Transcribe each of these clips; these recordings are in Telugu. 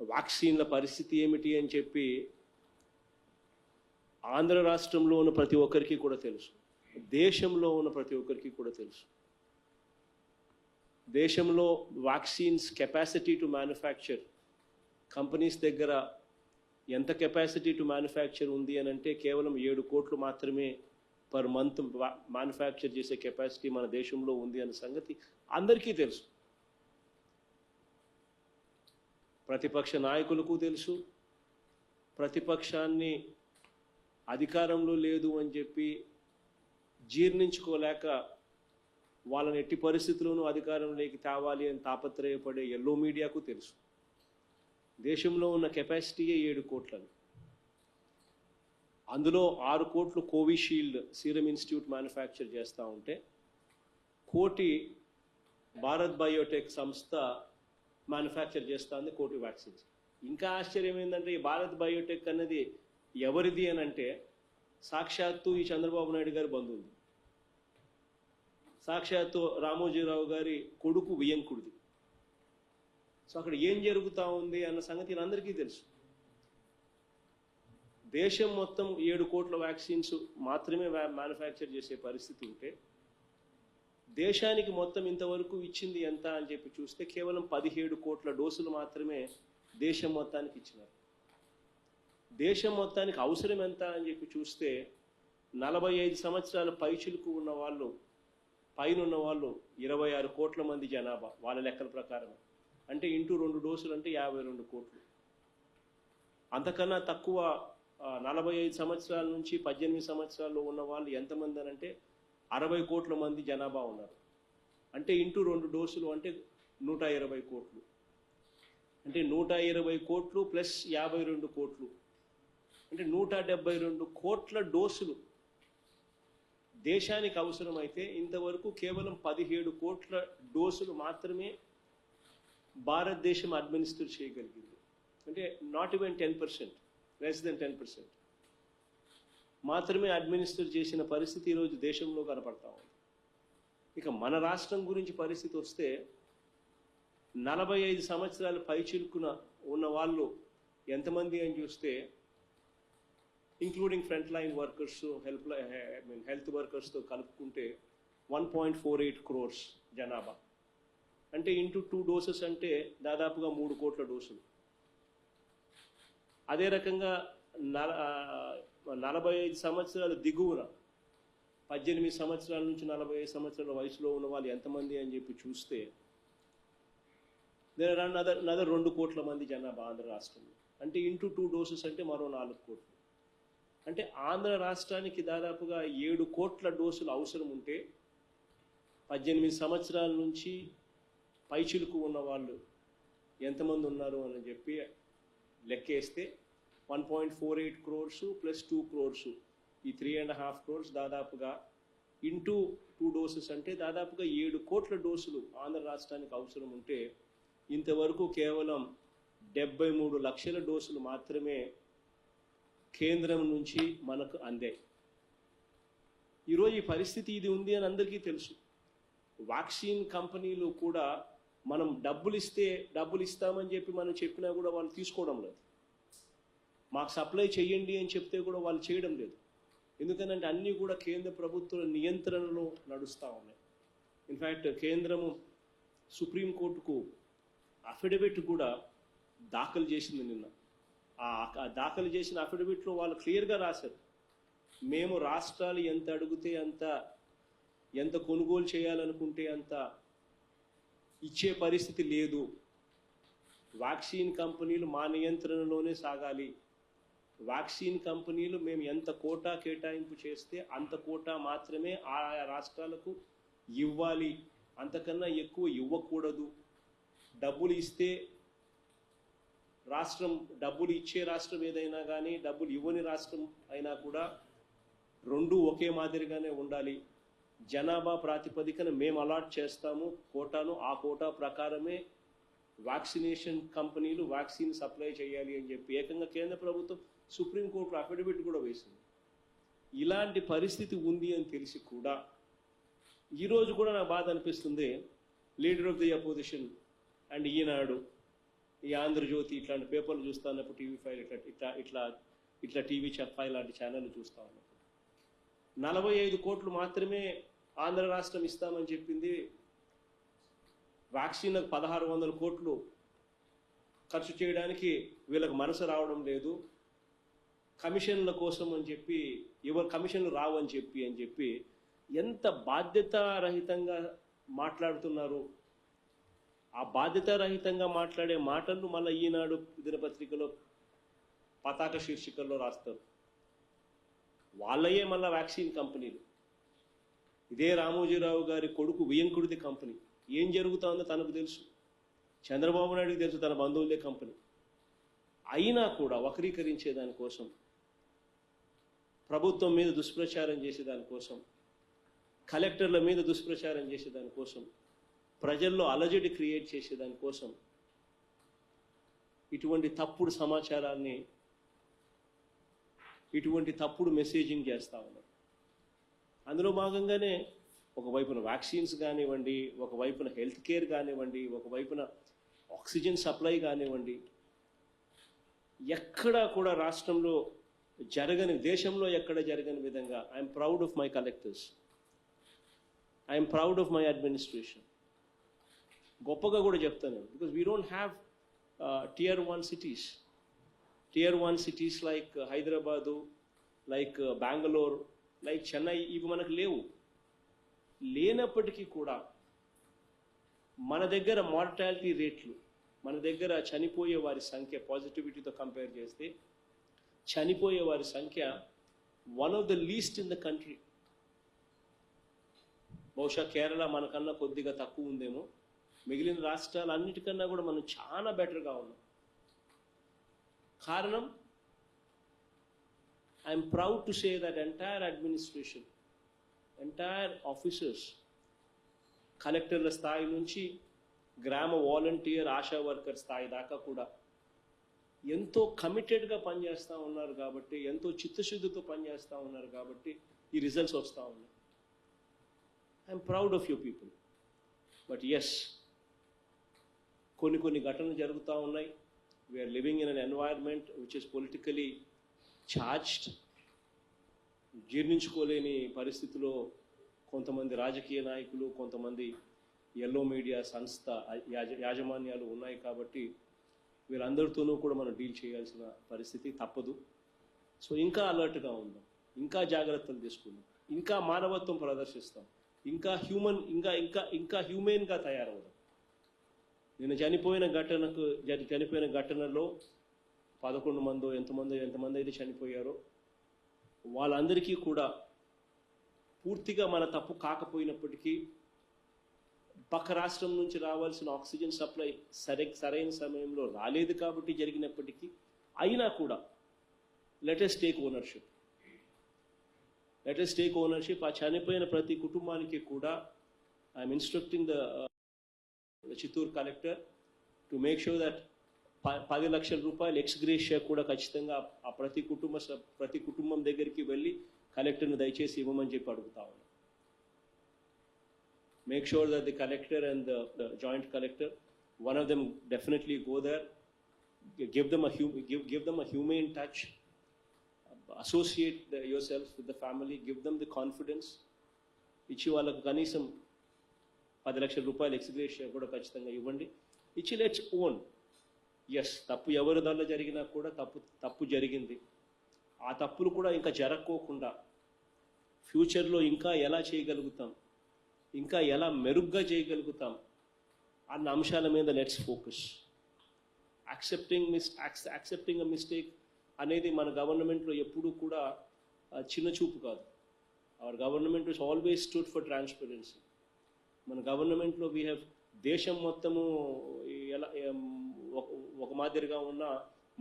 వ్యాక్సిన్ల పరిస్థితి ఏమిటి అని చెప్పి ఆంధ్ర రాష్ట్రంలో ఉన్న ప్రతి ఒక్కరికి కూడా తెలుసు, దేశంలో ఉన్న ప్రతి ఒక్కరికి కూడా తెలుసు. దేశంలో vaccines capacity to manufacture companies దగ్గర ఎంత కెపాసిటీ టు మ్యానుఫ్యాక్చర్ ఉంది అని అంటే కేవలం 7 కోట్లు మాత్రమే పర్ మంత్ మ్యానుఫ్యాక్చర్ చేసే కెపాసిటీ మన దేశంలో ఉంది అనే సంగతి అందరికీ తెలుసు. ప్రతిపక్ష నాయకులకు తెలుసు. ప్రతిపక్షాన్ని అధికారంలో లేదు అని చెప్పి జీర్ణించుకోలేక వాళ్ళని ఎట్టి పరిస్థితుల్లోనూ అధికారంలోకి తేవాలి అని తాపత్రయపడే ఎల్లో మీడియాకు తెలుసు. దేశంలో ఉన్న కెపాసిటీయే 7 కోట్లని. అందులో 6 కోట్లు కోవిషీల్డ్ సీరం ఇన్స్టిట్యూట్ మ్యానుఫ్యాక్చర్ చేస్తూ ఉంటే 1 కోటి భారత్ బయోటెక్ సంస్థ మ్యానుఫ్యాక్చర్ చేస్తుంది 1 కోటి వ్యాక్సిన్స్. ఇంకా ఆశ్చర్యం ఏంటంటే ఈ భారత్ బయోటెక్ అన్నది ఎవరిది అని అంటే సాక్షాత్తు ఈ చంద్రబాబు నాయుడు గారి బంధువులు, సాక్షాత్తు రామోజీరావు గారి కొడుకు వియంకుడిది. సో అక్కడ ఏం జరుగుతూ ఉంది అన్న సంగతి అందరికీ తెలుసు. దేశం మొత్తం 7 కోట్ల వ్యాక్సిన్స్ మాత్రమే మ్యానుఫ్యాక్చర్ చేసే పరిస్థితి ఉంటే దేశానికి మొత్తం ఇంతవరకు ఇచ్చింది ఎంత అని చెప్పి చూస్తే కేవలం 17 కోట్ల డోసులు మాత్రమే దేశం మొత్తానికి ఇచ్చినారు. దేశం మొత్తానికి అవసరం ఎంత అని చెప్పి చూస్తే 45 సంవత్సరాల పైచిలుకు ఉన్న వాళ్ళు, పైన ఉన్న వాళ్ళు 26 కోట్ల మంది జనాభా వాళ్ళ లెక్కల ప్రకారం. అంటే ఇంటూ 2 డోసులు అంటే 52 కోట్లు. అంతకన్నా తక్కువ 45 సంవత్సరాల నుంచి 18 సంవత్సరాల్లో ఉన్న వాళ్ళు ఎంతమంది అని అంటే 60 కోట్ల మంది జనాభా ఉన్నారు. అంటే ఇంటూ 2 డోసులు అంటే 120 కోట్లు. అంటే 120 కోట్లు ప్లస్ 52 కోట్లు అంటే 172 కోట్ల డోసులు దేశానికి అవసరమైతే ఇంతవరకు కేవలం 17 కోట్ల డోసులు మాత్రమే భారతదేశం అడ్మినిస్టర్ చేయగలిగింది. అంటే నాట్ ఈవెన్ 10%, లెస్ దెన్ 10% మాత్రమే అడ్మినిస్టర్ చేసిన పరిస్థితి ఈరోజు దేశంలో కనపడతా ఉంది. ఇక మన రాష్ట్రం గురించి పరిస్థితి వస్తే 45 సంవత్సరాల పైచిలుకున ఉన్న వాళ్ళు ఎంతమంది అని చూస్తే including front line workers, health వర్కర్స్తో కలుపుకుంటే 1.48 crores జనాభా. అంటే ఇంటూ 2 డోసెస్ అంటే దాదాపుగా 3 కోట్ల డోసులు. అదే రకంగా 45 సంవత్సరాల దిగువన 18 సంవత్సరాల నుంచి 45 సంవత్సరాల వయసులో ఉన్న వాళ్ళు ఎంతమంది అని చెప్పి చూస్తే దేర్ ఆర్ అనదర్ 2 కోట్ల మంది జనాభా ఆంధ్ర రాష్ట్రంలో. అంటే ఇంటూ 2 డోసెస్ అంటే మరో 4 కోట్లు. అంటే ఆంధ్ర రాష్ట్రానికి దాదాపుగా 7 కోట్ల డోసులు అవసరం ఉంటే 18 సంవత్సరాల నుంచి పైచిలుకు ఉన్న వాళ్ళు ఎంతమంది ఉన్నారు అని చెప్పి లెక్కేస్తే 1.48 crores ప్లస్ 2 crores, ఈ 3.5 crores దాదాపుగా ఇంటూ 2 డోసెస్ అంటే దాదాపుగా 7 కోట్ల డోసులు ఆంధ్ర రాష్ట్రానికి అవసరం ఉంటే ఇంతవరకు కేవలం 73 లక్షల డోసులు మాత్రమే కేంద్రం నుంచి మనకు అందాయి. ఈరోజు ఈ పరిస్థితి ఇది ఉంది అని అందరికీ తెలుసు. వ్యాక్సిన్ కంపెనీలు కూడా మనం డబ్బులు ఇస్తామని చెప్పి మనం చెప్పినా కూడా వాళ్ళు తీసుకోవడం లేదు. మాకు సప్లై చేయండి అని చెప్తే కూడా వాళ్ళు చేయడం లేదు. ఎందుకంటే అన్నీ కూడా కేంద్ర ప్రభుత్వ నియంత్రణలో నడుస్తూ ఉన్నాయి. ఇన్ఫ్యాక్ట్ కేంద్రము సుప్రీంకోర్టుకు అఫిడవిట్ కూడా దాఖలు చేసింది నిన్న. ఆ దాఖలు చేసిన అఫిడవిట్లో వాళ్ళు క్లియర్గా రాశారు, మేము రాష్ట్రాలు ఎంత అడిగితే ఎంత కొనుగోలు చేయాలనుకుంటే అంత ఇచ్చే పరిస్థితి లేదు. వ్యాక్సిన్ కంపెనీలు మా నియంత్రణలోనే సాగాలి. వ్యాక్సిన్ కంపెనీలు మేము ఎంత కోటా కేటాయింపు చేస్తే అంత కోటా మాత్రమే ఆయా రాష్ట్రాలకు ఇవ్వాలి, అంతకన్నా ఎక్కువ ఇవ్వకూడదు. డబ్బులు ఇస్తే డబ్బులు ఇచ్చే రాష్ట్రం ఏదైనా కానీ డబ్బులు ఇవ్వని రాష్ట్రం అయినా కూడా రెండు ఒకే మాదిరిగానే ఉండాలి. జనాభా ప్రాతిపదికన మేము అలాట్ చేస్తాము కోటాను, ఆ కోటా ప్రకారమే వ్యాక్సినేషన్ కంపెనీలు వ్యాక్సిన్ సప్లై చేయాలి అని చెప్పి ఏకంగా కేంద్ర ప్రభుత్వం సుప్రీంకోర్టు అఫిడవిట్ కూడా వేసింది. ఇలాంటి పరిస్థితి ఉంది అని తెలిసి కూడా ఈరోజు కూడా నాకు బాధ అనిపిస్తుంది. Leader of the opposition and Eenadu ఈ ఆంధ్రజ్యోతి ఇట్లాంటి పేపర్లు చూస్తూ ఉన్నప్పుడు TV5 ఇట్లా TV5 లాంటి ఛానళ్ళు చూస్తూ ఉన్నప్పుడు 45 కోట్లు మాత్రమే ఆంధ్ర రాష్ట్రం ఇస్తామని చెప్పింది. వ్యాక్సిన్లకు 1600 కోట్లు ఖర్చు చేయడానికి వీళ్ళకి మనసు రావడం లేదు. కమిషన్ల కోసం అని చెప్పి కమిషన్లు రావని చెప్పి ఎంత బాధ్యతారహితంగా మాట్లాడుతున్నారు. ఆ బాధ్యతారహితంగా మాట్లాడే మాటలను మళ్ళీ ఈనాడు దినపత్రికలో పతాక శీర్షికల్లో రాస్తారు. వాళ్ళయే మళ్ళీ వ్యాక్సిన్ కంపెనీలు. ఇదే రామోజీరావు గారి కొడుకు వియంకుడిది కంపెనీ. ఏం జరుగుతుందో తనకు తెలుసు, చంద్రబాబు నాయుడుకి తెలుసు, తన బంధువులే కంపెనీ. అయినా కూడా వక్రీకరించే దానికోసం, ప్రభుత్వం మీద దుష్ప్రచారం చేసేదానికోసం, కలెక్టర్ల మీద దుష్ప్రచారం చేసేదానికోసం, ప్రజల్లో అలజడి క్రియేట్ చేసేదానికోసం ఇటువంటి తప్పుడు సమాచారాన్ని, ఇటువంటి తప్పుడు మెసేజింగ్ చేస్తూ ఉన్నారు. అందులో భాగంగానే ఒకవైపున వ్యాక్సిన్స్ కానివ్వండి, ఒకవైపున హెల్త్ కేర్ కానివ్వండి, ఒకవైపున ఆక్సిజన్ సప్లై కానివ్వండి, ఎక్కడా కూడా రాష్ట్రంలో దేశంలో ఎక్కడ జరగని విధంగా I'm proud of my collectors, I'm proud of my administration గొప్పగా కూడా చెప్తాను. Because we don't have tier 1 cities like Hyderabad, like Bengaluru, like Chennai, ఇవి మనకు లేవు. లేనప్పటికీ కూడా మన దగ్గర మార్టాలిటీ రేట్లు, మన దగ్గర చనిపోయే వారి సంఖ్య పాజిటివిటీతో కంపేర్ చేస్తే చనిపోయే వారి సంఖ్య one of the least in the country. బహుశా కేరళ మనకన్నా కొద్దిగా తక్కువ ఉందేమో, మిగిలిన రాష్ట్రాలన్నిటికన్నా కూడా మనం చాలా బెటర్గా ఉన్నాం. కారణం, I'm proud to say that entire administration, entire officers, కలెక్టర్ల స్థాయి నుంచి గ్రామ వాలంటీర్, ఆశా వర్కర్ స్థాయి దాకా కూడా ఎంతో కమిటెడ్గా పనిచేస్తూ ఉన్నారు కాబట్టి, ఎంతో చిత్తశుద్ధితో పనిచేస్తూ ఉన్నారు కాబట్టి ఈ రిజల్ట్స్ వస్తూ ఉన్నాయి. I'm proud of you people. But yes, కొన్ని ఘటనలు జరుగుతూ ఉన్నాయి. We're living in an environment which is politically charged. జీర్ణించుకోలేని పరిస్థితిలో కొంతమంది రాజకీయ నాయకులు, కొంతమంది ఎల్లో మీడియా సంస్థ యాజమాన్యాలు ఉన్నాయి కాబట్టి వీళ్ళందరితోనూ కూడా మనం డీల్ చేయాల్సిన పరిస్థితి తప్పదు. సో ఇంకా అలర్ట్గా ఉందాం, ఇంకా జాగ్రత్తలు తీసుకుందాం, ఇంకా మానవత్వం ప్రదర్శిస్తాం, ఇంకా హ్యూమెన్గా తయారవుదాం. నిన్న చనిపోయిన ఘటనలో 11 మందో ఎంతమంది అయితే చనిపోయారో వాళ్ళందరికీ కూడా పూర్తిగా మన తప్పు కాకపోయినప్పటికీ పక్క రాష్ట్రం నుంచి రావాల్సిన ఆక్సిజన్ సప్లై సరైన సమయంలో రాలేదు కాబట్టి జరిగినప్పటికీ, అయినా కూడా లెట్ us టేక్ ఓనర్షిప్. ఆ చనిపోయిన ప్రతి కుటుంబానికి కూడా I'm instructing the Chittoor collector to make sure that 10 లక్షల రూపాయలు ఎక్స్గ్రేషియా కూడా ఖచ్చితంగా ఆ ప్రతి కుటుంబం దగ్గరికి వెళ్ళి కలెక్టర్ను దయచేసి ఇవ్వమని చెప్పి అడుగుతా ఉన్నాను. Make sure that the collector and the joint collector, one of them definitely go there, give them a humane touch, associate yourself with the family, give them the confidence. ఇచ్చి వాళ్ళకు కనీసం 10 లక్షల రూపాయలు ఎక్స్గ్రేషియా కూడా ఖచ్చితంగా ఇవ్వండి. ఇచ్చి లెట్స్ ఓన్. ఎస్, తప్పు ఎవరి దానిలో జరిగినా కూడా తప్పు జరిగింది. ఆ తప్పులు కూడా ఇంకా జరగకోకుండా ఫ్యూచర్లో ఇంకా ఎలా చేయగలుగుతాం, ఇంకా ఎలా మెరుగ్గా చేయగలుగుతాం అన్న అంశాల మీద let's focus. Accepting a mistake అనేది మన గవర్నమెంట్లో ఎప్పుడూ కూడా చిన్న చూపు కాదు. Our government is always stood for transparency. మన గవర్నమెంట్లో వీ హ్యావ్, దేశం మొత్తము ఎలా ఒక మాదిరిగా ఉన్న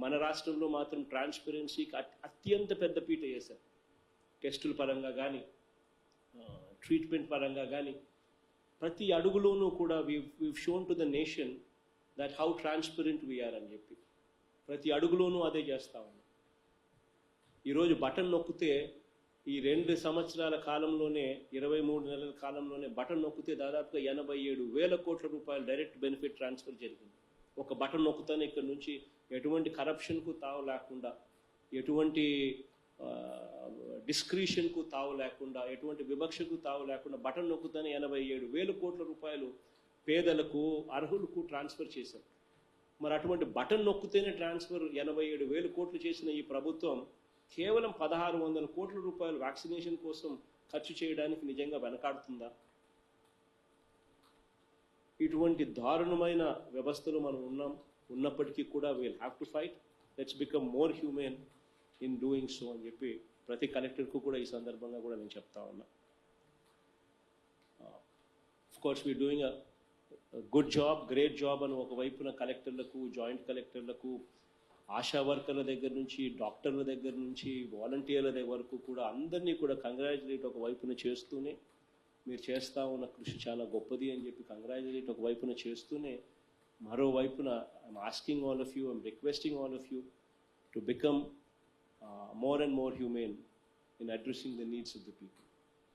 మన రాష్ట్రంలో మాత్రం ట్రాన్స్పరెన్సీకి అత్యంత పెద్ద పీట వేశారు. టెస్టుల పరంగా కానీ, ట్రీట్మెంట్ పరంగా కానీ, ప్రతి అడుగులోనూ కూడా we've shown to the nation that how transparent we are అని చెప్పి ప్రతి అడుగులోనూ అదే చేస్తూ ఉన్నాం. ఈరోజు బటన్ నొక్కితే ఈ 2 సంవత్సరాల కాలంలోనే, 23 నెలల కాలంలోనే బటన్ నొక్కితే దాదాపుగా 87,000 కోట్ల రూపాయలు డైరెక్ట్ బెనిఫిట్ ట్రాన్స్ఫర్ జరిగింది. ఒక బటన్ నొక్కుతానే ఇక్కడ నుంచి ఎటువంటి కరప్షన్కు తావు లేకుండా, ఎటువంటి డిస్క్రిషన్కు తావు లేకుండా, ఎటువంటి వివక్షకు తావు లేకుండా బటన్ నొక్కుతానే 87,000 కోట్ల రూపాయలు పేదలకు, అర్హులకు ట్రాన్స్ఫర్ చేశారు. మరి అటువంటి బటన్ నొక్కుతేనే ట్రాన్స్ఫర్ 87,000 కోట్లు చేసిన ఈ ప్రభుత్వం కేవలం 1,600 కోట్ల రూపాయలు వ్యాక్సినేషన్ కోసం ఖర్చు చేయడానికి నిజంగా వెనకాడుతుందా? ఇటువంటి దారుణమైన వ్యవస్థలు మనం ఉన్నప్పటికీ కూడా we'll have to fight. Let's become more human in doing so అని చెప్పి ప్రతి కలెక్టర్కు కూడా ఈ సందర్భంగా కూడా నేను చెప్తా ఉన్నా. Of course we doing good job, great job అని ఒకవైపున కలెక్టర్లకు, జాయింట్ కలెక్టర్లకు, ఆశా వర్కర్ల దగ్గర నుంచి, డాక్టర్ల దగ్గర నుంచి, వాలంటీర్ల వరకు కూడా అందరినీ కూడా కంగ్రాచులేట్ ఒకవైపున చేస్తూనే, మీరు చేస్తూ ఉన్న కృషి చాలా గొప్పది అని చెప్పి కంగ్రాచులేట్ ఒకవైపున చేస్తూనే, మరోవైపున I'm asking all of you, I'm requesting all of you to become more and more humane in addressing the needs of the people.